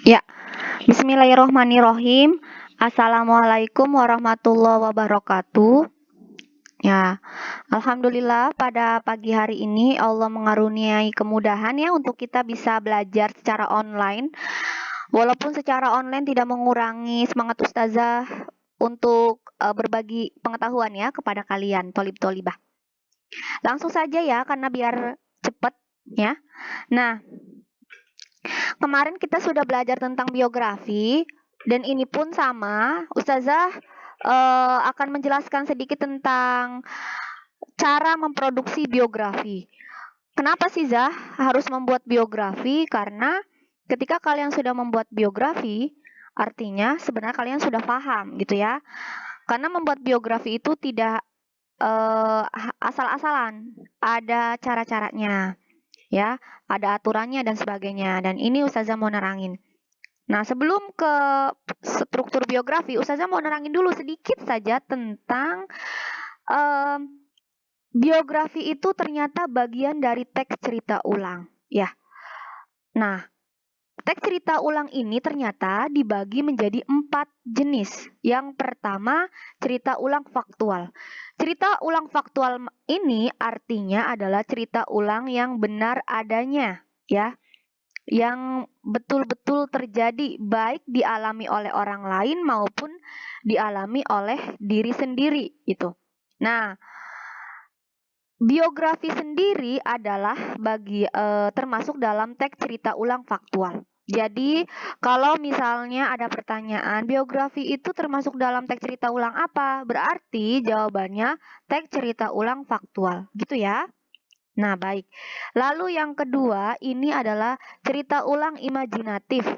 Ya, bismillahirrohmanirrohim. Assalamualaikum warahmatullahi wabarakatuh. Ya, alhamdulillah pada pagi hari ini Allah mengaruniai kemudahan ya untuk kita bisa belajar secara online. Walaupun secara online tidak mengurangi semangat ustazah untuk berbagi pengetahuan ya kepada kalian, tolib-tolibah. Langsung saja ya, karena biar cepet ya. Nah, kemarin kita sudah belajar tentang biografi dan ini pun sama, Ustazah akan menjelaskan sedikit tentang cara memproduksi biografi. Kenapa sih Zah harus membuat biografi? Karena ketika kalian sudah membuat biografi, artinya sebenarnya kalian sudah paham gitu ya. Karena membuat biografi itu tidak asal-asalan, ada cara-caranya ya, ada aturannya dan sebagainya. Dan ini Ustazah mau nerangin. Nah, sebelum ke struktur biografi, Ustazah mau nerangin dulu sedikit saja tentang biografi itu ternyata bagian dari teks cerita ulang. Ya, nah teks cerita ulang ini ternyata dibagi menjadi 4 jenis. Yang pertama, cerita ulang faktual. Cerita ulang faktual ini artinya adalah cerita ulang yang benar adanya, ya, yang betul-betul terjadi baik dialami oleh orang lain maupun dialami oleh diri sendiri itu. Nah, biografi sendiri adalah termasuk dalam teks cerita ulang faktual. Jadi, kalau misalnya ada pertanyaan, biografi itu termasuk dalam teks cerita ulang apa? Berarti jawabannya teks cerita ulang faktual, gitu ya. Nah, baik. Lalu yang kedua, ini adalah cerita ulang imajinatif.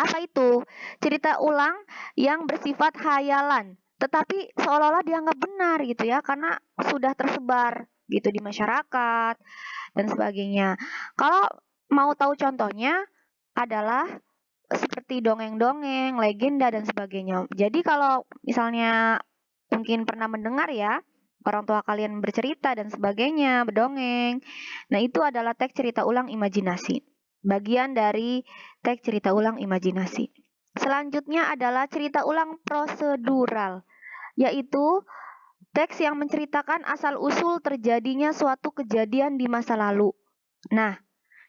Apa itu? Cerita ulang yang bersifat hayalan, tetapi seolah-olah dianggap benar gitu ya, karena sudah tersebar gitu di masyarakat dan sebagainya. Kalau mau tahu contohnya adalah seperti dongeng-dongeng, legenda dan sebagainya. Jadi kalau misalnya mungkin pernah mendengar ya, orang tua kalian bercerita dan sebagainya, berdongeng. Nah, itu adalah teks cerita ulang imajinasi. Bagian dari teks cerita ulang imajinasi. Selanjutnya adalah cerita ulang prosedural, yaitu teks yang menceritakan asal-usul terjadinya suatu kejadian di masa lalu. Nah,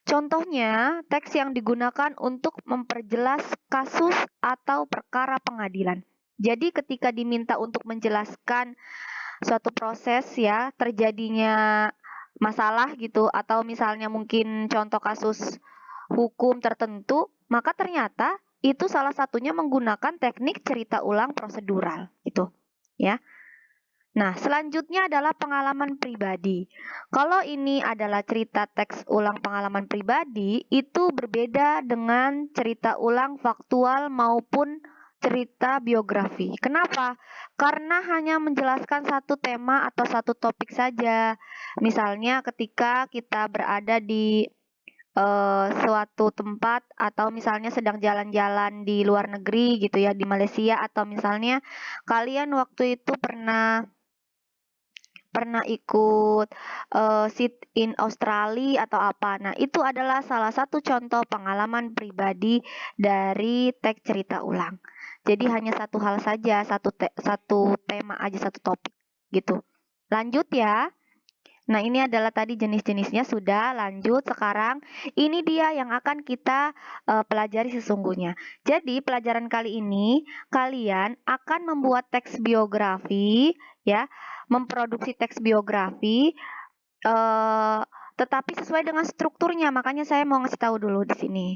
contohnya teks yang digunakan untuk memperjelas kasus atau perkara pengadilan. Jadi ketika diminta untuk menjelaskan suatu proses ya, terjadinya masalah gitu, atau misalnya mungkin contoh kasus hukum tertentu, maka ternyata itu salah satunya menggunakan teknik cerita ulang prosedural gitu ya. Nah, selanjutnya adalah pengalaman pribadi. Kalau ini adalah cerita teks ulang pengalaman pribadi, itu berbeda dengan cerita ulang faktual maupun cerita biografi. Kenapa? Karena hanya menjelaskan satu tema atau satu topik saja. Misalnya ketika kita berada di suatu tempat atau misalnya sedang jalan-jalan di luar negeri gitu ya, di Malaysia, atau misalnya kalian waktu itu pernah ikut sit in Australia atau apa. Nah, itu adalah salah satu contoh pengalaman pribadi dari teks cerita ulang. Jadi hanya satu hal saja, satu tema aja, satu topik gitu. Lanjut ya. Nah, ini adalah tadi jenis-jenisnya sudah. Lanjut sekarang, ini dia yang akan kita pelajari sesungguhnya. Jadi, pelajaran kali ini kalian akan membuat teks biografi ya, memproduksi teks biografi tetapi sesuai dengan strukturnya. Makanya saya mau ngasih tahu dulu di sini.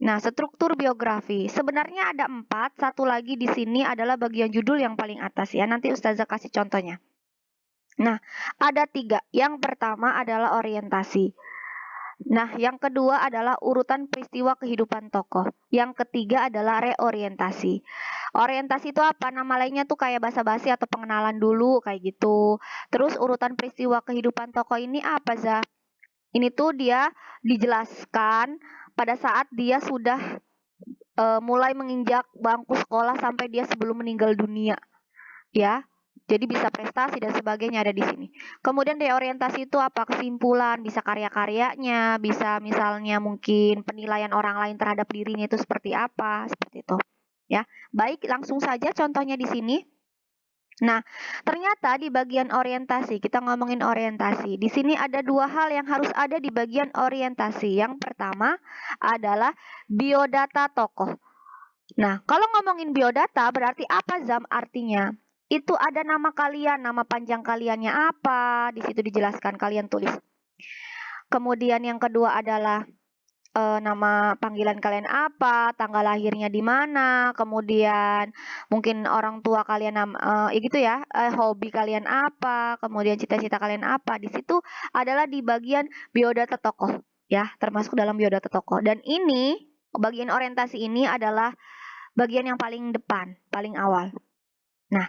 Nah, struktur biografi sebenarnya ada 4. Satu lagi di sini adalah bagian judul yang paling atas ya. Nanti Ustazah kasih contohnya. Nah, ada 3. Yang pertama adalah orientasi. Nah, yang kedua adalah urutan peristiwa kehidupan tokoh. Yang ketiga adalah reorientasi. Orientasi itu apa? Nama lainnya tuh kayak basa-basi atau pengenalan dulu kayak gitu. Terus urutan peristiwa kehidupan tokoh ini apa, Zah? Ini tuh dia dijelaskan pada saat dia sudah mulai menginjak bangku sekolah sampai dia sebelum meninggal dunia. Ya, Jadi bisa prestasi dan sebagainya ada di sini. Kemudian daya orientasi itu apa? Kesimpulan, bisa karya-karyanya, bisa misalnya mungkin penilaian orang lain terhadap dirinya itu seperti apa, seperti itu. Ya, baik langsung saja contohnya di sini. Nah, ternyata di bagian orientasi, kita ngomongin orientasi. Di sini ada dua hal yang harus ada di bagian orientasi. Yang pertama adalah biodata tokoh. Nah, kalau ngomongin biodata berarti apa Zam artinya? Itu ada nama kalian, nama panjang kaliannya apa, di situ dijelaskan kalian tulis. Kemudian yang kedua adalah nama panggilan kalian apa, tanggal lahirnya di mana, kemudian mungkin orang tua kalian ya gitu ya, hobi kalian apa, kemudian cita-cita kalian apa. Di situ adalah di bagian biodata tokoh ya, termasuk dalam biodata tokoh. Dan ini bagian orientasi ini adalah bagian yang paling depan, paling awal. Nah,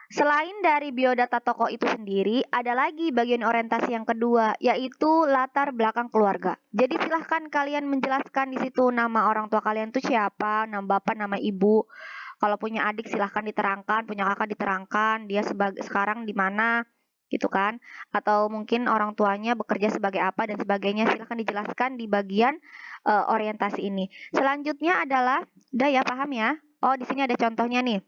selain dari biodata tokoh itu sendiri, ada lagi bagian orientasi yang kedua, yaitu latar belakang keluarga. Jadi silahkan kalian menjelaskan di situ nama orang tua kalian itu siapa, nama bapak, nama ibu. Kalau punya adik silahkan diterangkan, punya kakak diterangkan, dia sekarang di mana, gitu kan? Atau mungkin orang tuanya bekerja sebagai apa dan sebagainya, silahkan dijelaskan di bagian orientasi ini. Selanjutnya adalah, udah ya paham ya? Oh, di sini ada contohnya nih.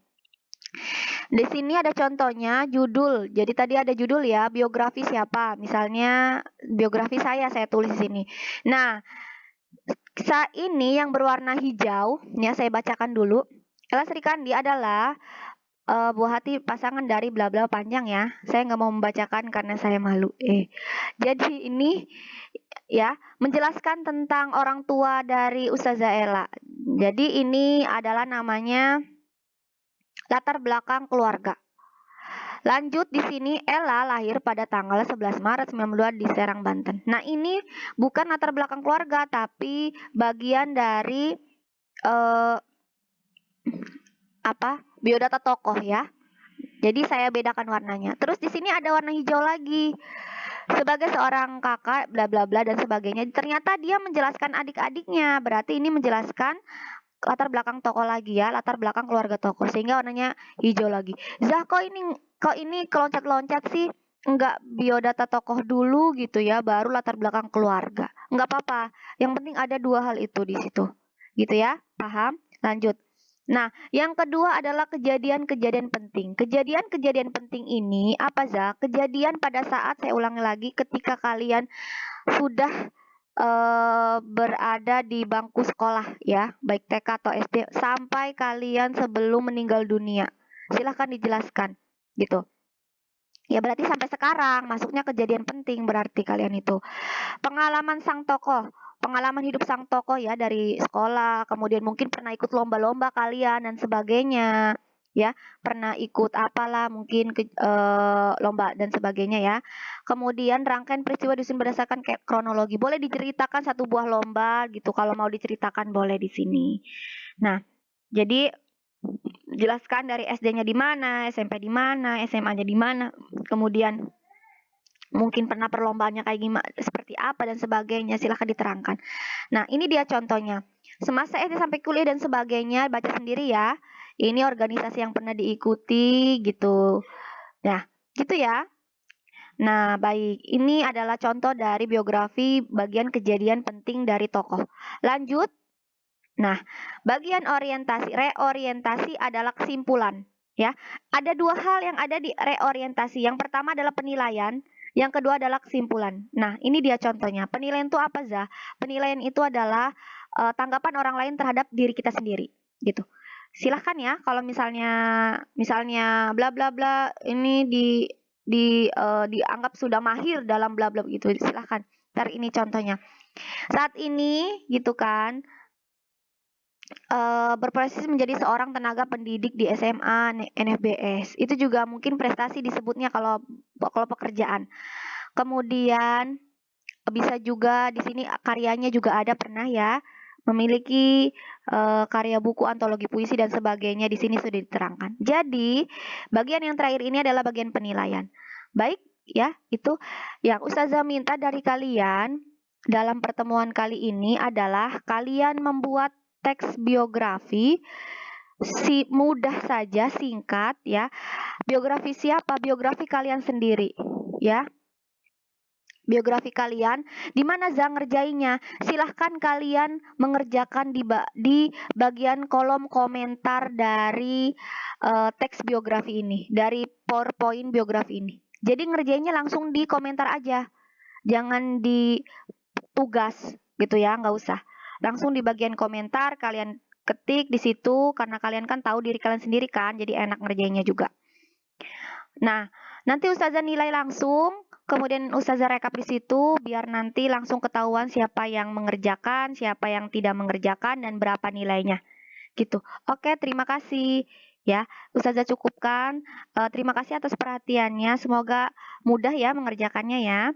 Di sini ada contohnya judul. Jadi tadi ada judul ya, biografi siapa? Misalnya biografi saya tulis di sini. Nah, saat ini yang berwarna hijau, ya saya bacakan dulu. Ella Sri Kandi adalah buah hati pasangan dari bla bla panjang ya. Saya nggak mau membacakan karena saya malu. Jadi ini ya menjelaskan tentang orang tua dari Ustazah Ella. Jadi ini adalah namanya latar belakang keluarga. Lanjut di sini Ella lahir pada tanggal 11 Maret 92 di Serang, Banten. Nah, ini bukan latar belakang keluarga tapi bagian dari biodata tokoh ya. Jadi saya bedakan warnanya. Terus di sini ada warna hijau lagi. Sebagai seorang kakak bla bla bla dan sebagainya. Ternyata dia menjelaskan adik-adiknya. Berarti ini menjelaskan latar belakang tokoh lagi ya, latar belakang keluarga tokoh sehingga warnanya hijau lagi. Zah kok ini keloncat-loncat sih? Enggak biodata tokoh dulu gitu ya, baru latar belakang keluarga. Enggak apa-apa. Yang penting ada dua hal itu di situ. Gitu ya. Paham? Lanjut. Nah, yang kedua adalah kejadian-kejadian penting. Kejadian-kejadian penting ini apa Zah? Kejadian pada saat, saya ulangi lagi, ketika kalian sudah berada di bangku sekolah ya, baik TK atau SD, sampai kalian sebelum meninggal dunia. Silahkan dijelaskan gitu. Ya berarti sampai sekarang masuknya kejadian penting berarti kalian itu. Pengalaman sang tokoh, pengalaman hidup sang tokoh ya dari sekolah, kemudian mungkin pernah ikut lomba-lomba kalian dan sebagainya. Ya, pernah ikut apalah mungkin lomba dan sebagainya ya. Kemudian rangkaian peristiwa disusun berdasarkan kayak kronologi. Boleh diceritakan satu buah lomba gitu kalau mau diceritakan boleh di sini. Nah, jadi jelaskan dari SD-nya di mana, SMP di mana, SMA-nya di mana, kemudian mungkin pernah perlombaannya kayak gimana, seperti apa dan sebagainya, silahkan diterangkan. Nah, ini dia contohnya. Semasa SD sampai kuliah dan sebagainya, baca sendiri ya. Ini organisasi yang pernah diikuti gitu. Nah, gitu ya. Nah, baik. Ini adalah contoh dari biografi bagian kejadian penting dari tokoh. Lanjut. Nah, bagian orientasi, reorientasi adalah kesimpulan. Ya, ada dua hal yang ada di reorientasi. Yang pertama adalah penilaian, yang kedua adalah kesimpulan. Nah, ini dia contohnya. Penilaian itu apa, Zah? Penilaian itu adalah tanggapan orang lain terhadap diri kita sendiri, gitu. Silahkan ya, kalau misalnya bla bla bla ini dianggap sudah mahir dalam bla bla gitu. Silahkan. Ntar ini contohnya. Saat ini gitu kan, berproses menjadi seorang tenaga pendidik di SMA NFBS. Itu juga mungkin prestasi disebutnya kalau pekerjaan. Kemudian bisa juga di sini karyanya juga ada pernah ya, memiliki karya buku, antologi puisi dan sebagainya, di sini sudah diterangkan. Jadi, bagian yang terakhir ini adalah bagian penilaian. Baik ya, itu yang Ustazah minta dari kalian dalam pertemuan kali ini adalah kalian membuat teks biografi mudah saja, singkat ya. Biografi siapa? Biografi kalian sendiri, ya. Biografi kalian, di mana Za ngerjainnya? Silahkan kalian mengerjakan di bagian kolom komentar dari teks biografi ini, dari PowerPoint biografi ini. Jadi ngerjainnya langsung di komentar aja, jangan di tugas gitu ya, nggak usah. Langsung di bagian komentar kalian ketik di situ, karena kalian kan tahu diri kalian sendiri kan, jadi enak ngerjainnya juga. Nah, nanti Ustazah nilai langsung, kemudian Ustazah rekap di situ biar nanti langsung ketahuan siapa yang mengerjakan, siapa yang tidak mengerjakan, dan berapa nilainya. Gitu. Oke, terima kasih. Ya, Ustazah cukupkan. Terima kasih atas perhatiannya. Semoga mudah ya mengerjakannya ya,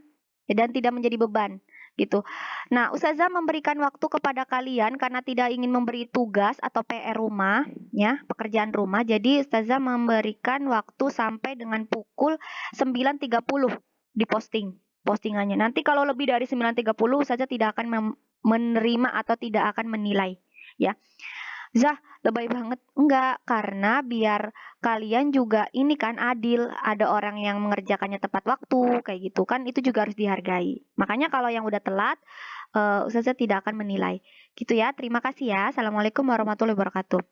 dan tidak menjadi beban. Gitu. Nah, Ustazah memberikan waktu kepada kalian karena tidak ingin memberi tugas atau PR rumah, ya, pekerjaan rumah. Jadi Ustazah memberikan waktu sampai dengan pukul 9.30 di postingannya. Nanti kalau lebih dari 9.30 Ustazah tidak akan menerima atau tidak akan menilai, ya. Zah, lebay banget. Enggak, karena biar kalian juga ini kan adil, ada orang yang mengerjakannya tepat waktu, kayak gitu kan, itu juga harus dihargai. Makanya kalau yang udah telat, Ustazah tidak akan menilai. Gitu ya, terima kasih ya. Assalamualaikum warahmatullahi wabarakatuh.